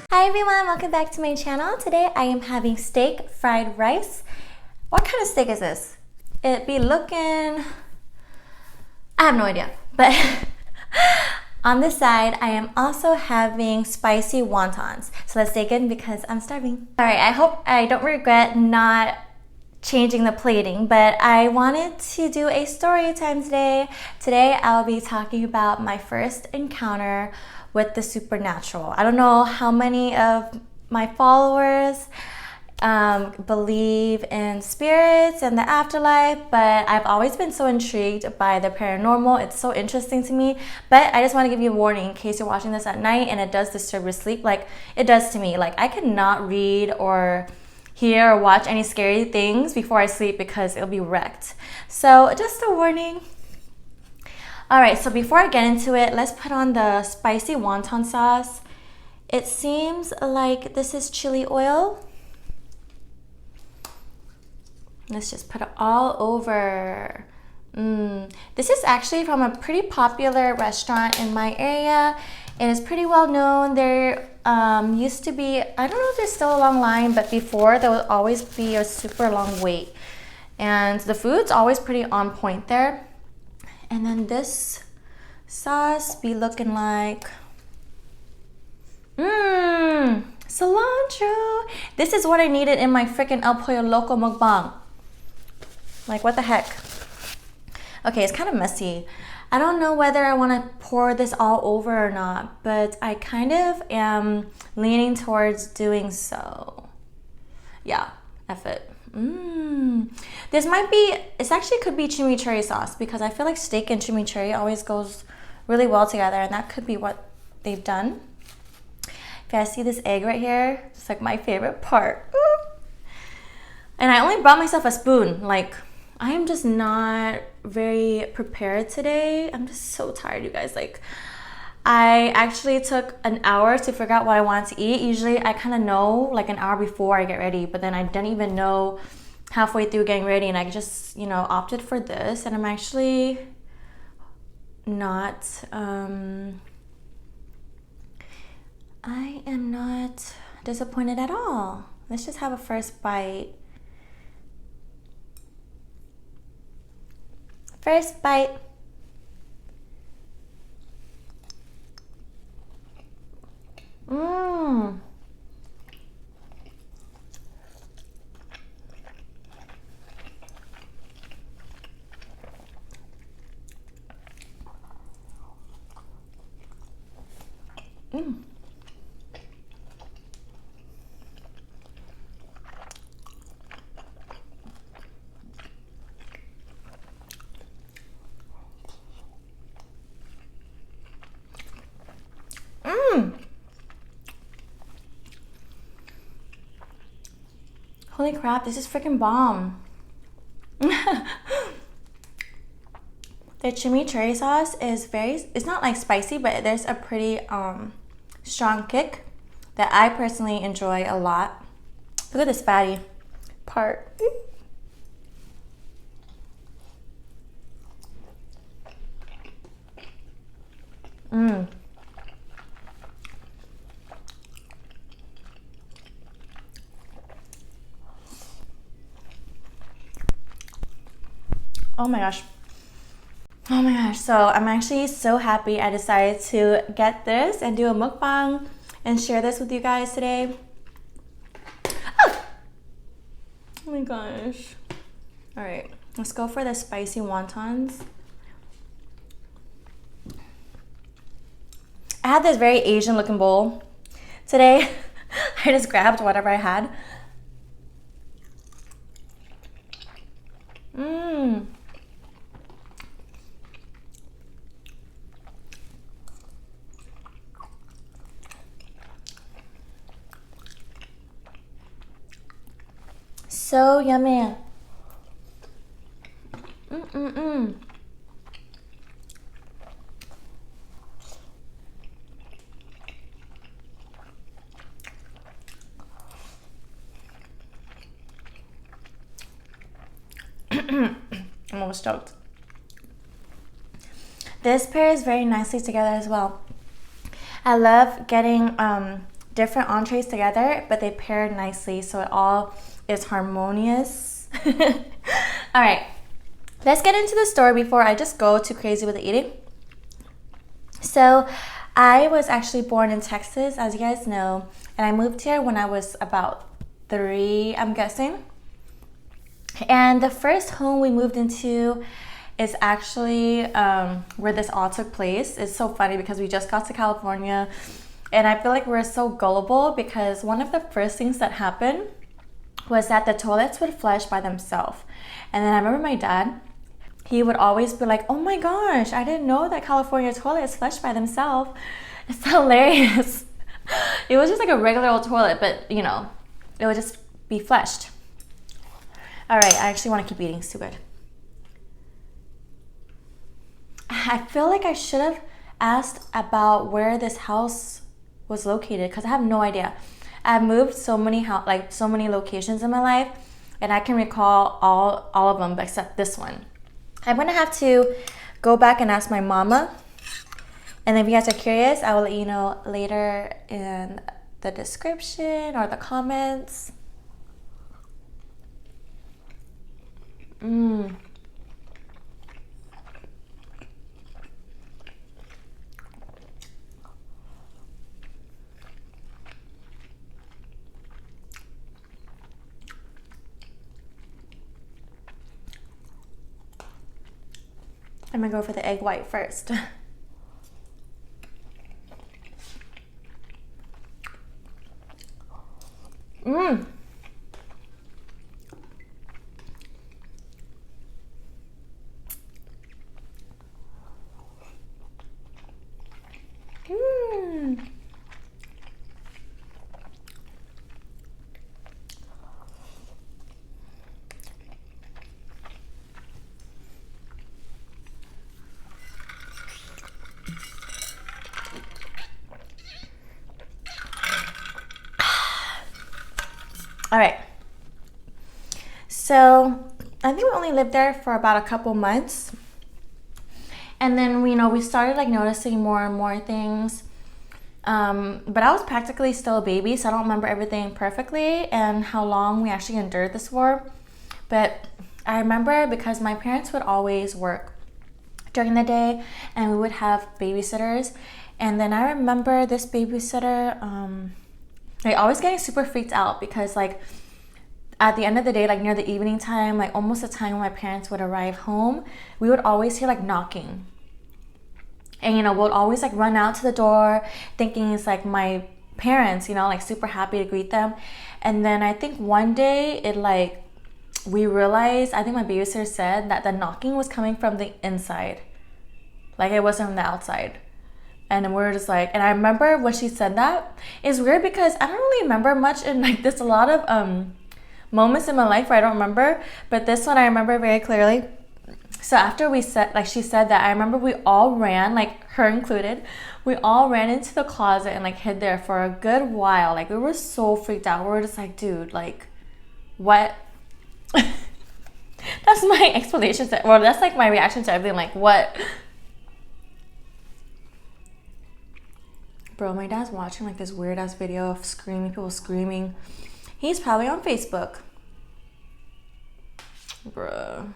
Hi everyone, welcome back to my channel. Today I am having steak fried rice. What kind of steak is this? It be looking, I have no idea, but on the side I am also having spicy wontons. So let's dig in because I'm starving. All right, I hope I don't regret not changing the plating, but I wanted to do a story time today. Today I'll be talking about my first encounter with the supernatural. I don't know how many of my followers believe in spirits and the afterlife, but I've always been so intrigued by the paranormal. It's so interesting to me, but I just want to give you a warning in case you're watching this at night and it does disturb your sleep, like it does to me. Like I cannot read or hear or watch any scary things before I sleep because it'll be wrecked. So just a warning. All right, so before I get into it, let's put on the spicy wonton sauce. It seems like this is chili oil. Let's just put it all over. This is actually from a pretty popular restaurant in my area. It is pretty well known. There used to be, I don't know if there's still a long line, but before there would always be a super long wait. And the food's always pretty on point there. And then this sauce be looking like, cilantro. This is what I needed in my freaking El Pollo Loco mukbang. Like what the heck? Okay, it's kind of messy. I don't know whether I want to pour this all over or not, but I kind of am leaning towards doing so. Yeah, F it. This might be, it actually could be chimichurri sauce because I feel like steak and chimichurri always goes really well together, and that could be what they've done. If you guys see this egg right here, it's like my favorite part. And I only brought myself a spoon. Like, I am just not very prepared today. I'm just so tired, you guys. Like, I actually took an hour to figure out what I wanted to eat. Usually I kind of know like an hour before I get ready, but then I didn't even know halfway through getting ready, and I just, opted for this, and I'm actually not, I am not disappointed at all. Let's just have a first bite. First bite. Holy crap, this is freaking bomb. The chimichurri sauce is it's not like spicy, but there's a pretty strong kick that I personally enjoy a lot. Look at this fatty part. Oh my gosh. Oh my gosh. So I'm actually so happy I decided to get this and do a mukbang and share this with you guys today. Oh my gosh. All right, let's go for the spicy wontons. I had this very Asian looking bowl today. I just grabbed whatever I had. So yummy. I'm almost stoked. This pairs very nicely together as well. I love getting different entrees together, but they pair nicely, so it all is harmonious. All right, let's get into the story before I just go too crazy with the eating. So I was actually born in Texas, as you guys know, and I moved here when I was about 3, I'm guessing. And the first home we moved into is actually where this all took place. It's so funny because we just got to California, and I feel like we're so gullible because one of the first things that happened was that the toilets would flush by themselves. And then I remember my dad, he would always be like, oh my gosh, I didn't know that California toilets flush by themselves. It's hilarious. It was just like a regular old toilet, but you know, it would just be flushed. All right, I actually want to keep eating, it's too good. I feel like I should have asked about where this house was located because I have no idea. I've moved so many locations in my life, and I can recall all of them except this one. I'm gonna have to go back and ask my mama, and if you guys are curious, I will let you know later in the description or the comments. I'm gonna go for the egg white first. Mmm. All right, so I think we only lived there for about a couple months, and then we started like noticing more and more things, but I was practically still a baby, so I don't remember everything perfectly and how long we actually endured this for. But I remember because my parents would always work during the day and we would have babysitters, and then I remember this babysitter like always getting super freaked out because like at the end of the day, like near the evening time, like almost the time when my parents would arrive home, we would always hear like knocking, and we'll always like run out to the door thinking it's like my parents, like super happy to greet them. And then I think one day we realized, I think my babysitter said that the knocking was coming from the inside, like it wasn't from the outside. And we're just like, and I remember when she said that, it's weird because I don't really remember much, and like there's a lot of moments in my life where I don't remember, but this one I remember very clearly. So after she said that, I remember we all ran, like her included, we all ran into the closet and like hid there for a good while. Like we were so freaked out. We were just like, dude, like what? That's my explanation that's like my reaction to everything, like what? Bro, my dad's watching like this weird ass video of people screaming. He's probably on Facebook. Bruh,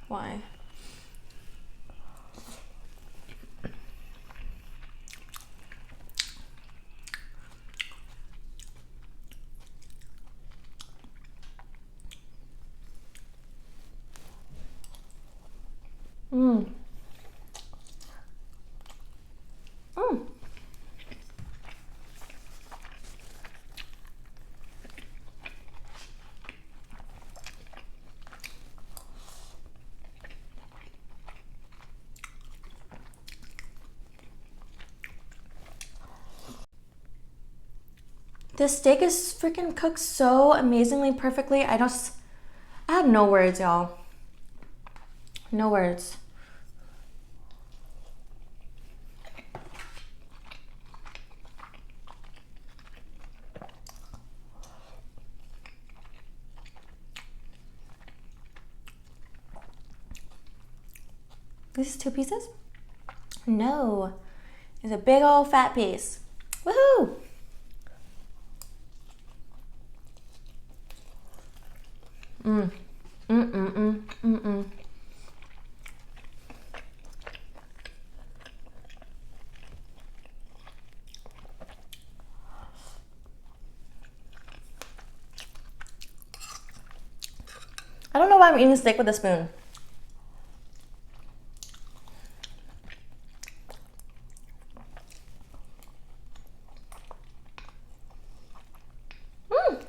why? This steak is freaking cooked so amazingly perfectly. I have no words, y'all. No words. This is 2 pieces? No. It's a big old fat piece. Woohoo! Mm. Mm-mm-mm. Mm-mm. I don't know why I'm eating steak with a spoon. Mm.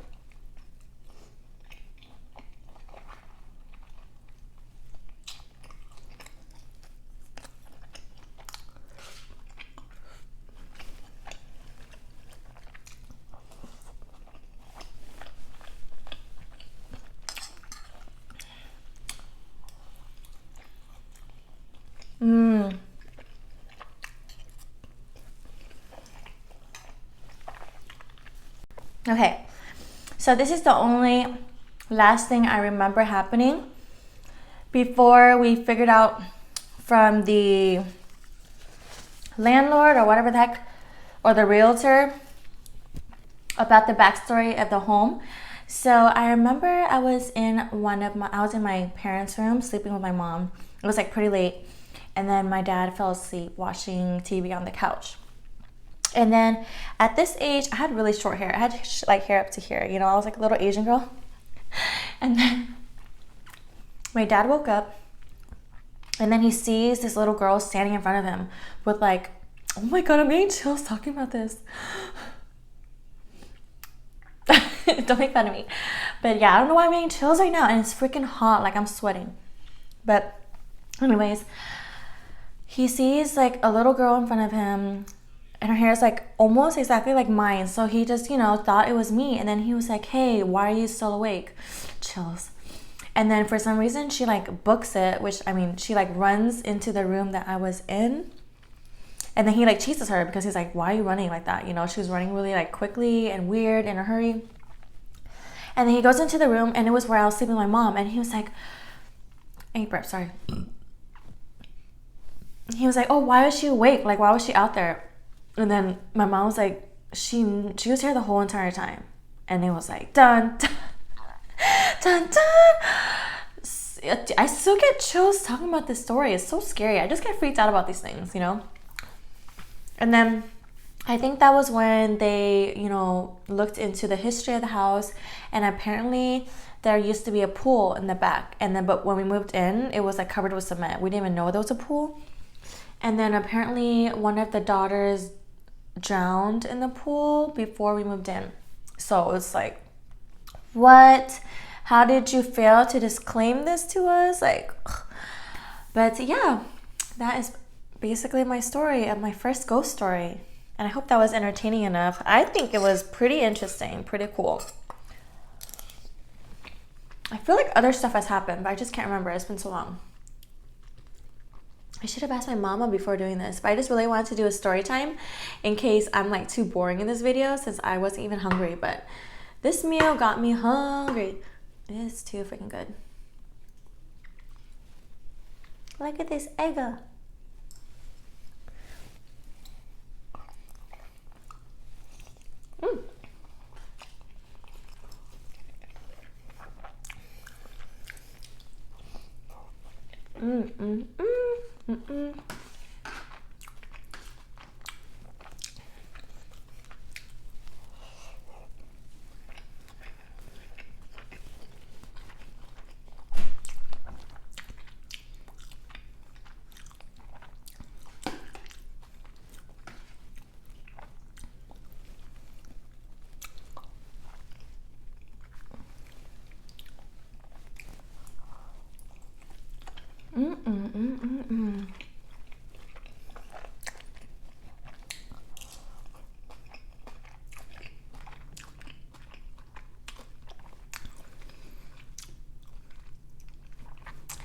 Mm. Okay, so this is the only last thing I remember happening before we figured out from the landlord or whatever the heck, or the realtor, about the backstory of the home. So I remember I was in my parents' room sleeping with my mom. It was like pretty late, and then my dad fell asleep watching TV on the couch. And then at this age, I had really short hair. I had like hair up to here, you know, I was like a little Asian girl. And then my dad woke up, and then he sees this little girl standing in front of him with like, oh my God, I'm getting chills talking about this. Don't make fun of me. But yeah, I don't know why I'm getting chills right now, and it's freaking hot, like I'm sweating. But anyways, he sees like a little girl in front of him, and her hair is like almost exactly like mine. So he just, you know, thought it was me. And then he was like, hey, why are you still awake? Chills. And then for some reason she like books it, which I mean, she like runs into the room that I was in. And then he like chases her because he's like, why are you running like that? You know, she was running really like quickly and weird in a hurry. And then he goes into the room, and it was where I was sleeping with my mom. And he was like, hey, burp, sorry. He was like, oh, why was she awake? Like, why was she out there? And then my mom was like, she was here the whole entire time. And it was like, dun, dun, dun, dun. I still get chills talking about this story. It's so scary. I just get freaked out about these things, you know? And then I think that was when they, you know, looked into the history of the house. And apparently there used to be a pool in the back. And then, but when we moved in, it was like covered with cement. We didn't even know there was a pool. And then apparently one of the daughters drowned in the pool before we moved in. So it's like, what? How did you fail to disclaim this to us? Like, ugh. But yeah, that is basically my story of my first ghost story. And I hope that was entertaining enough. I think it was pretty interesting, pretty cool. I feel like other stuff has happened, but I just can't remember. It's been so long. I should have asked my mama before doing this, but I just really wanted to do a story time in case I'm like too boring in this video, since I wasn't even hungry. But this meal got me hungry. It's too freaking good. Look at this egg. Mm. Mm, mm, mm, mm, mm. Mm, mm, mm, mm, mm.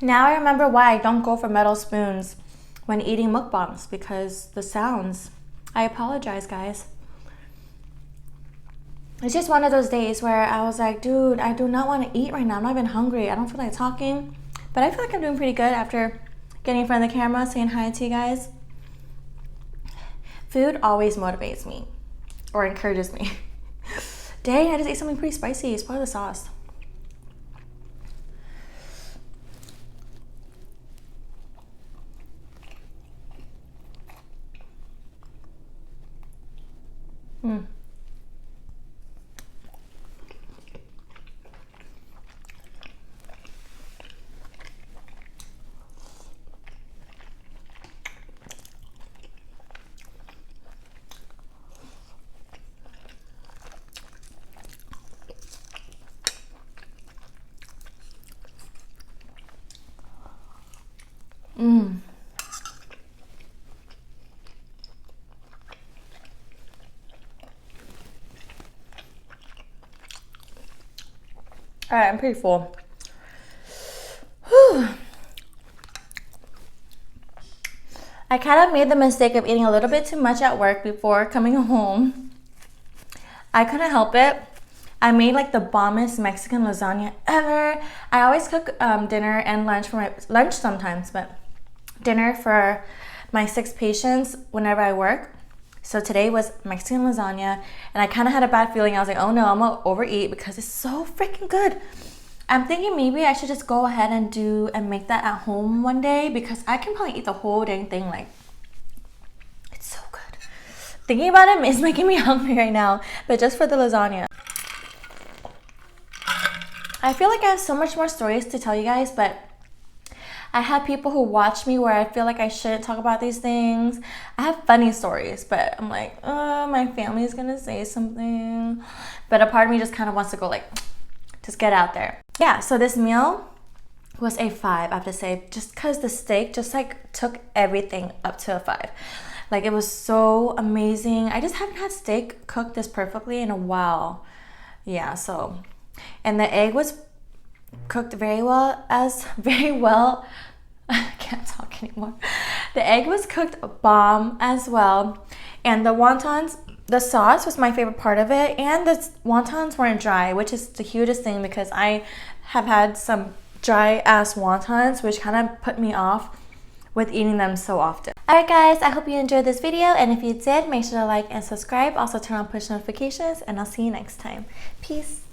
Now I remember why I don't go for metal spoons when eating mukbangs, because the sounds. I apologize, guys. It's just one of those days where I was like, dude, I do not want to eat right now. I'm not even hungry. I don't feel like talking. But I feel like I'm doing pretty good after getting in front of the camera, saying hi to you guys. Food always motivates me or encourages me. Dang, I just ate something pretty spicy. It's probably the sauce. All right, I'm pretty full. Whew. I kind of made the mistake of eating a little bit too much at work before coming home. I couldn't help it. I made like the bombest Mexican lasagna ever. I always cook dinner and lunch for my lunch sometimes, but dinner for my 6 patients whenever I work. So today was Mexican lasagna, and I kind of had a bad feeling. I was like, oh no, I'm gonna overeat because it's so freaking good. I'm thinking maybe I should just go ahead and make that at home one day, because I can probably eat the whole dang thing. Like, it's so good. Thinking about it is making me hungry right now, but just for the lasagna. I feel like I have so much more stories to tell you guys, but I have people who watch me where I feel like I shouldn't talk about these things. I have funny stories, but I'm like, my family's gonna say something. But a part of me just kind of wants to go like, just get out there. Yeah, so this meal was a 5, I have to say, just because the steak just like took everything up to a 5. Like, it was so amazing. I just haven't had steak cooked this perfectly in a while. Yeah, so, and the egg was cooked very well. I can't talk anymore. The egg was cooked bomb as well. And the wontons, the sauce was my favorite part of it. And the wontons weren't dry, which is the hugest thing, because I have had some dry ass wontons, which kind of put me off with eating them so often. Alright guys, I hope you enjoyed this video. And if you did, make sure to like and subscribe. Also turn on push notifications. And I'll see you next time. Peace.